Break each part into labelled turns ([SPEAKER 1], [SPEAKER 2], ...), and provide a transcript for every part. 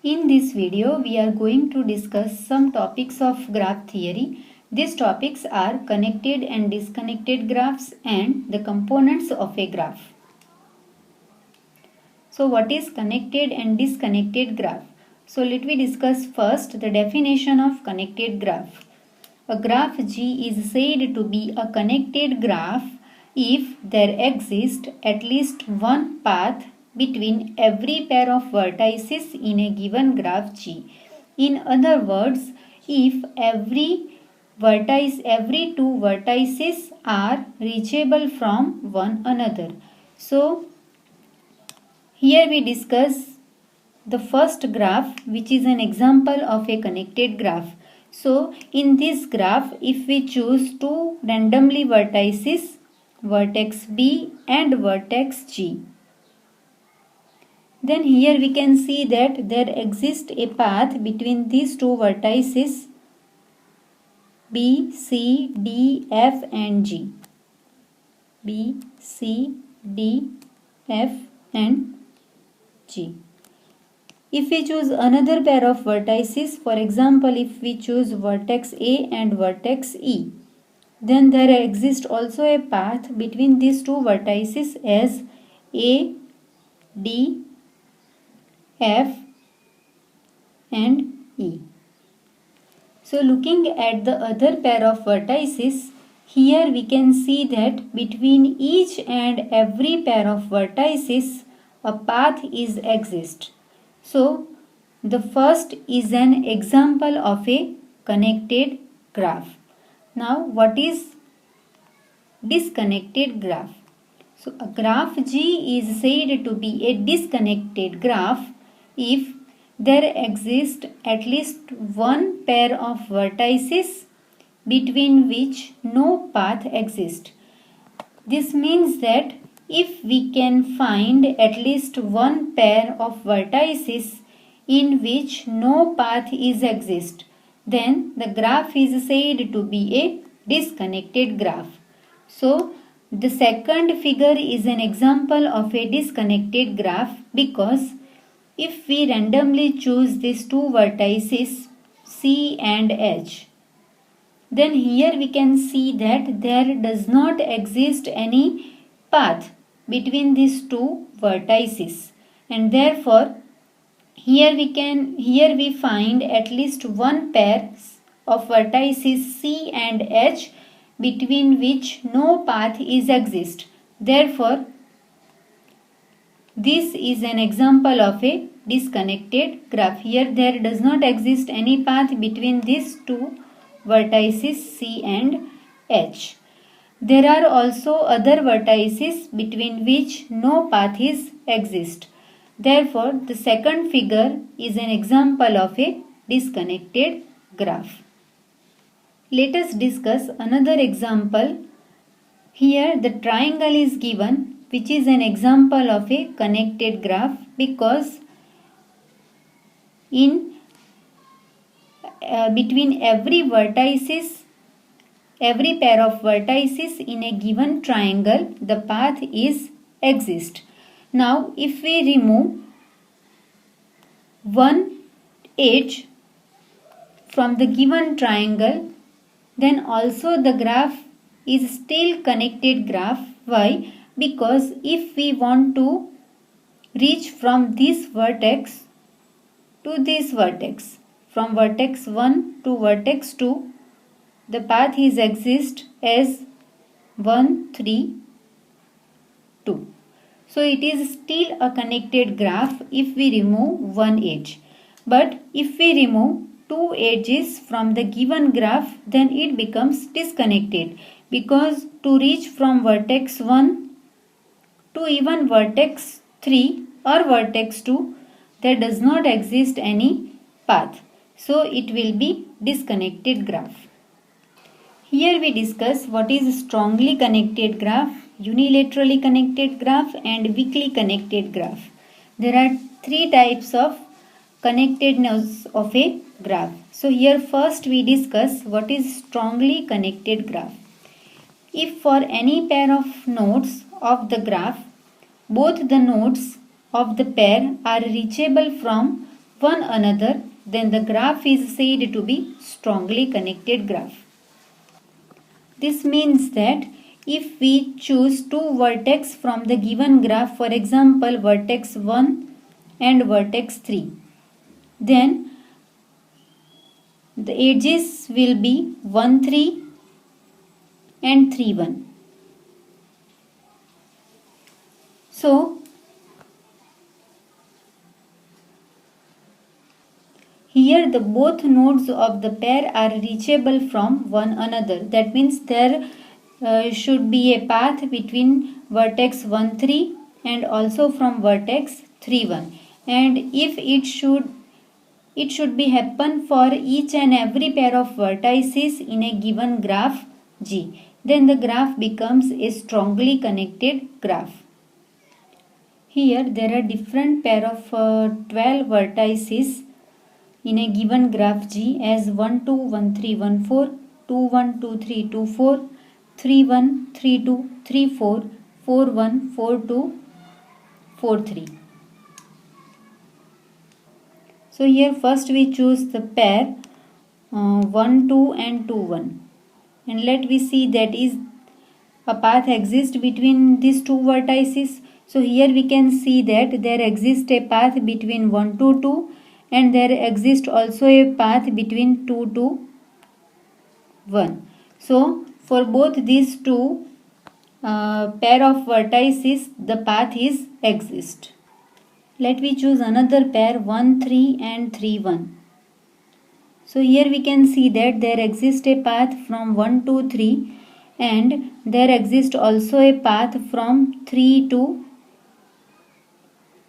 [SPEAKER 1] In this video, we are going to discuss some topics of graph theory. These topics are connected and disconnected graphs and the components of a graph. So what is connected and disconnected graph? So let me discuss first the definition of connected graph. A graph G is said to be a connected graph if there exists at least one path between every pair of vertices in a given graph G. In other words, if every two vertices are reachable from one another. So here we discuss the first graph, which is an example of a connected graph. So in this graph, if we choose two randomly vertices, vertex B and vertex G, then here we can see that there exists a path between these two vertices B, C, D, F and G. B, C, D, F and G. If we choose another pair of vertices, for example, if we choose vertex A and vertex E, then there exists also a path between these two vertices as A, D, F and E. So looking at the other pair of vertices, here we can see that between each and every pair of vertices, a path is exists. So the first is an example of a connected graph. Now what is disconnected graph? So a graph G is said to be a disconnected graph if there exists at least one pair of vertices between which no path exists. This means that if we can find at least one pair of vertices in which no path is exist, then the graph is said to be a disconnected graph. So the second figure is an example of a disconnected graph because if we randomly choose these two vertices C and H, then here we can see that there does not exist any path between these two vertices, and therefore here we find at least one pair of vertices C and H between which no path is exist. Therefore this is an example of a disconnected graph. Here there does not exist any path between these two vertices C and H. There are also other vertices between which no path is exist. Therefore, the second figure is an example of a disconnected graph. Let us discuss another example. Here the triangle is given, which is an example of a connected graph because in between every pair of vertices in a given triangle, the path is exist. Now if we remove one edge from the given triangle, then also the graph is still connected graph. Why? Because if we want to reach from this vertex to this vertex, from vertex 1 to vertex 2, the path is exist as 1, 3, 2. So it is still a connected graph if we remove one edge. But if we remove two edges from the given graph, then it becomes disconnected because to reach from vertex 1 to even vertex 3 or vertex 2, there does not exist any path. So it will be disconnected graph. Here we discuss what is strongly connected graph, unilaterally connected graph and weakly connected graph. There are three types of connectedness of a graph. So here first we discuss what is strongly connected graph. If for any pair of nodes of the graph, both the nodes of the pair are reachable from one another, then the graph is said to be strongly connected graph. This means that if we choose two vertex from the given graph, for example vertex 1 and vertex 3, then the edges will be 1 3 and 3 1. So here the both nodes of the pair are reachable from one another. That means there should be a path between vertex 1 3 and also from vertex 3 1. And if it should be happen for each and every pair of vertices in a given graph G. Then the graph becomes a strongly connected graph. Here there are different pair of 12 vertices in a given graph G as 1 2 1 3 1 4, 2 1 2 3 2 4, 3 1 3 2 3 4, 4 1 4 2 4 3. So here first we choose the pair 1 2 and 2 1, and let we see that is a path exists between these two vertices. So here we can see that there exists a path between 1 to 2 and there exists also a path between 2 to 1. So for both these two pair of vertices the path is exist. Let me choose another pair 1 3 and 3 1. So here we can see that there exists a path from 1 to 3 and there exists also a path from 3 to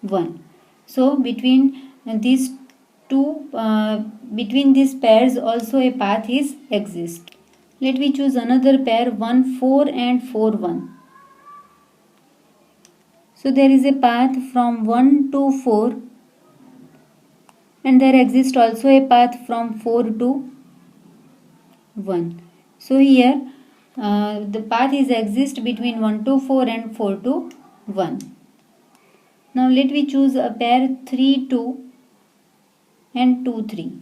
[SPEAKER 1] 1. So between these pairs also a path is exist. Let me choose another pair 1 4 and 4 1. So there is a path from 1 to 4 and there exists also a path from 4 to 1. So here the path is exist between 1 to 4 and 4 to 1. Now let me choose a pair 3 2 and 2 3.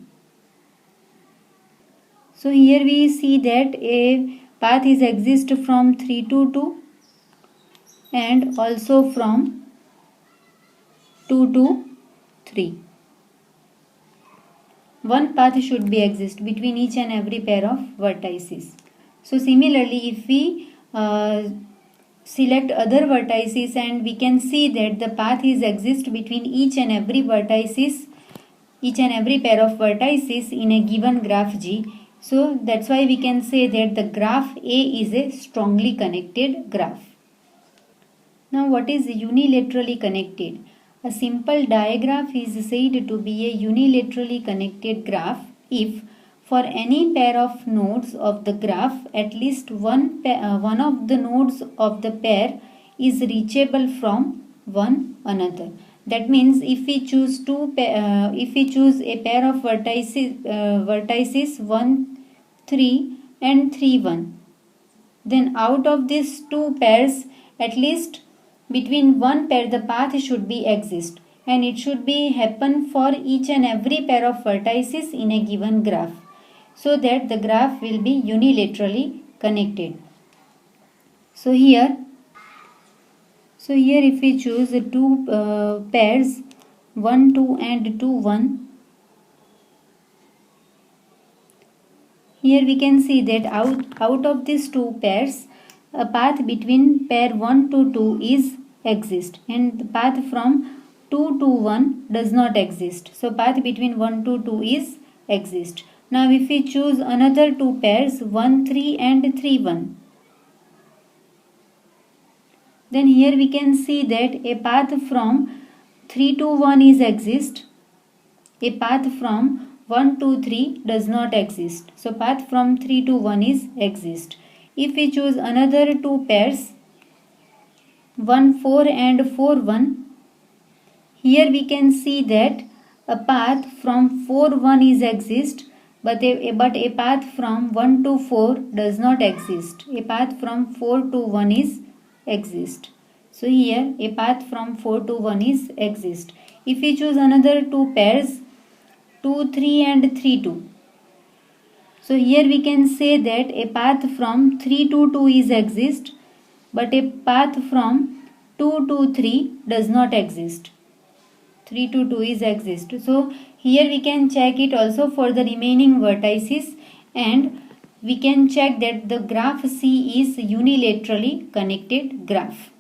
[SPEAKER 1] So here we see that a path is exist from 3 to 2 and also from 2 to 3. One path should be exist between each and every pair of vertices. So similarly if we select other vertices and we can see that the path is exist between each and every pair of vertices in a given graph G. So that's why we can say that the graph A is a strongly connected graph. Now what is unilaterally connected? A simple digraph is said to be a unilaterally connected graph if for any pair of nodes of the graph at least one of the nodes of the pair is reachable from one another. That means if we choose a pair of vertices 1 3 and 3 1, then out of these two pairs at least between one pair the path should be exist, and it should be happen for each and every pair of vertices in a given graph, so that the graph will be unilaterally connected. So here if we choose two pairs 1 2 and 2 1, here we can see that out of these two pairs a path between pair 1 to 2 is exist and the path from 2 to 1 does not exist. So path between 1 to 2 is exist. Now if we choose another two pairs 1 3 and 3 1, then here we can see that a path from 3 to 1 is exist, a path from 1 to 3 does not exist. So path from 3 to 1 is exist. If we choose another two pairs 1 4 and 4 1, here we can see that a path from 4 1 is exist, but a path from 1 to 4 does not exist. A path from 4 to 1 is exist. So here a path from 4 to 1 is exist. If we choose another two pairs 2, 3 and 3, 2. So here we can say that a path from 3 to 2 is exist, but a path from 2 to 3 does not exist. 3 to 2 is exist. So here we can check it also for the remaining vertices, and we can check that the graph C is unilaterally connected graph.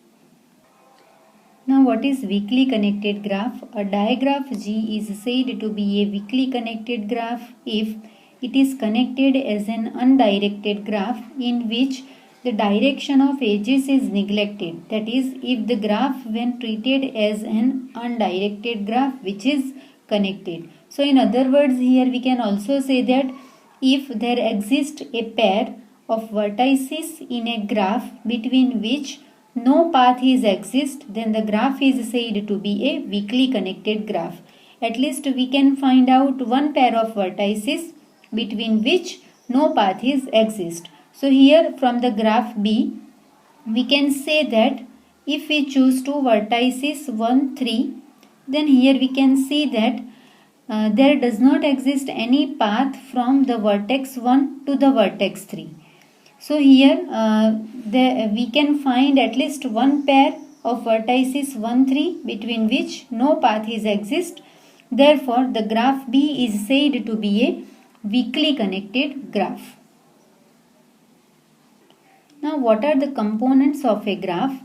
[SPEAKER 1] Now what is weakly connected graph? A digraph G is said to be a weakly connected graph if it is connected as an undirected graph in which the direction of edges is neglected. That is, if the graph when treated as an undirected graph which is connected. So in other words, here we can also say that if there exists a pair of vertices in a graph between which no path is exist, then the graph is said to be a weakly connected graph. At least we can find out one pair of vertices between which no path is exist. So here from the graph B, we can say that if we choose two vertices 1, 3, then here we can see that there does not exist any path from the vertex 1 to the vertex 3. So here we can find at least one pair of vertices 1, 3 between which no path is exist. Therefore, the graph B is said to be a weakly connected graph. Now what are the components of a graph?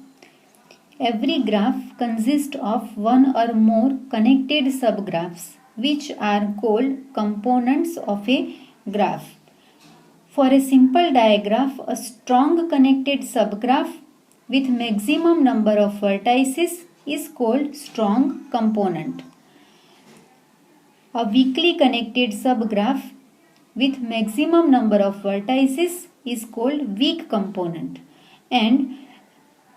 [SPEAKER 1] Every graph consists of one or more connected subgraphs which are called components of a graph. For a simple digraph, a strong connected subgraph with maximum number of vertices is called strong component. A weakly connected subgraph with maximum number of vertices is called weak component, and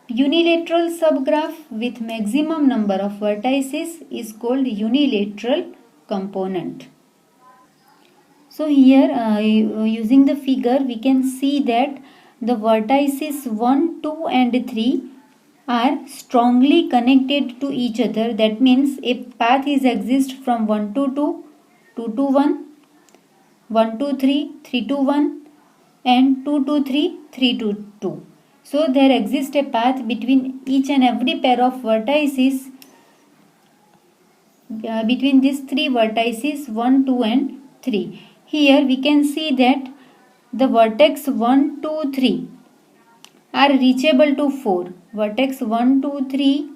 [SPEAKER 1] unilateral subgraph with maximum number of vertices is called unilateral component. So here using the figure we can see that the vertices 1, 2 and 3 are strongly connected to each other. That means a path is exist from 1 to 2, 2 to 1, 1 to 3, 3 to 1 and 2 to 3, 3 to 2. So there exists a path between each and every pair of vertices between these three vertices 1, 2 and 3. Here we can see that the vertex 1, 2, 3 are reachable to 4. Vertex 1, 2, 3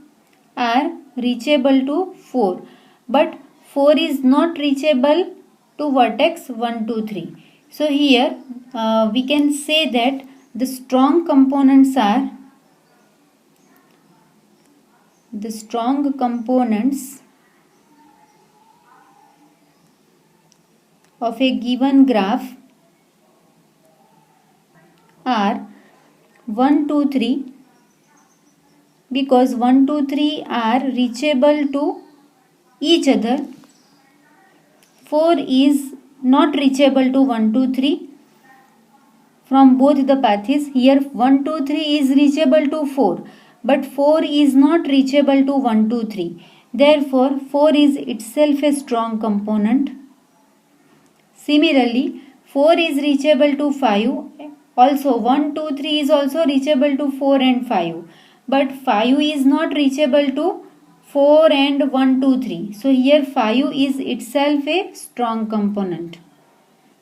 [SPEAKER 1] are reachable to 4. But 4 is not reachable to vertex 1, 2, 3. So here we can say that the strong components are of a given graph are 1, 2, 3 because 1, 2, 3 are reachable to each other. 4 is not reachable to 1, 2, 3 from both the paths. Here 1, 2, 3 is reachable to 4, but 4 is not reachable to 1, 2, 3. Therefore 4 is itself a strong component. Similarly, 4 is reachable to 5. Also 1, 2, 3 is also reachable to 4 and 5. But 5 is not reachable to 4 and 1, 2, 3. So here 5 is itself a strong component.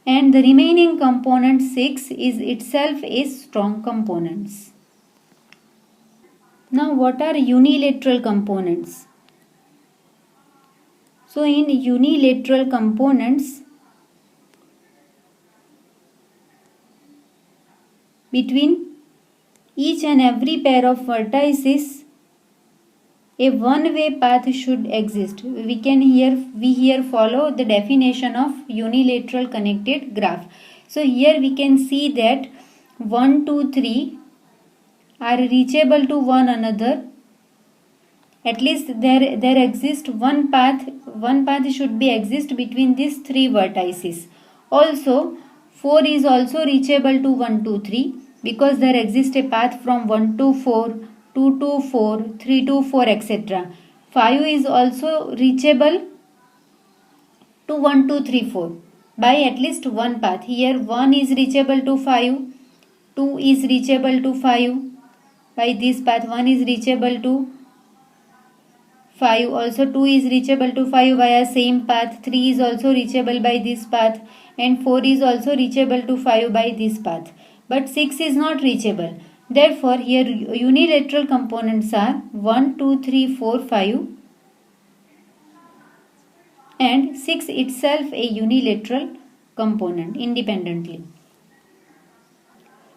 [SPEAKER 1] And the remaining component 6 is itself a strong components. Now what are unilateral components? So in unilateral components, between each and every pair of vertices, a one-way path should exist. We here follow the definition of unilateral connected graph. So here we can see that 1, 2, 3 are reachable to one another. At least there exists one path should be exist between these three vertices. Also 4 is also reachable to 1, 2, 3 because there exists a path from 1 to 4, 2 to 4, 3 to 4, etc. 5 is also reachable to 1, 2, 3, 4 by at least one path. Here 1 is reachable to 5, 2 is reachable to 5 by this path, 1 is reachable to 5, also 2 is reachable to 5 via same path, 3 is also reachable by this path, and 4 is also reachable to 5 by this path, but 6 is not reachable. Therefore here unilateral components are 1, 2, 3, 4, 5 and 6 itself a unilateral component independently.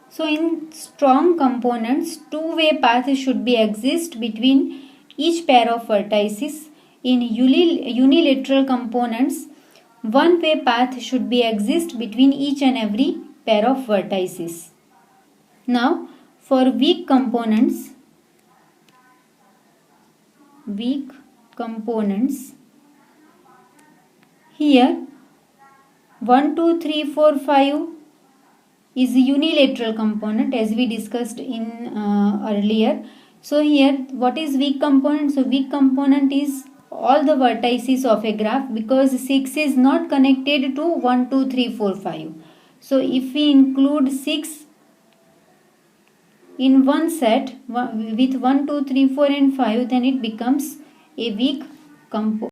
[SPEAKER 1] So in strong components, two-way path should be exist between each pair of vertices. In unilateral components, one-way path should be exist between each and every pair of vertices. Now for weak components, here 1, 2, 3, 4, 5 is a unilateral component as we discussed in earlier. So here what is weak component? So weak component is all the vertices of a graph, because 6 is not connected to 1, 2, 3, 4, 5. So if we include 6 in one set with 1, 2, 3, 4 and 5, then it becomes a weak component.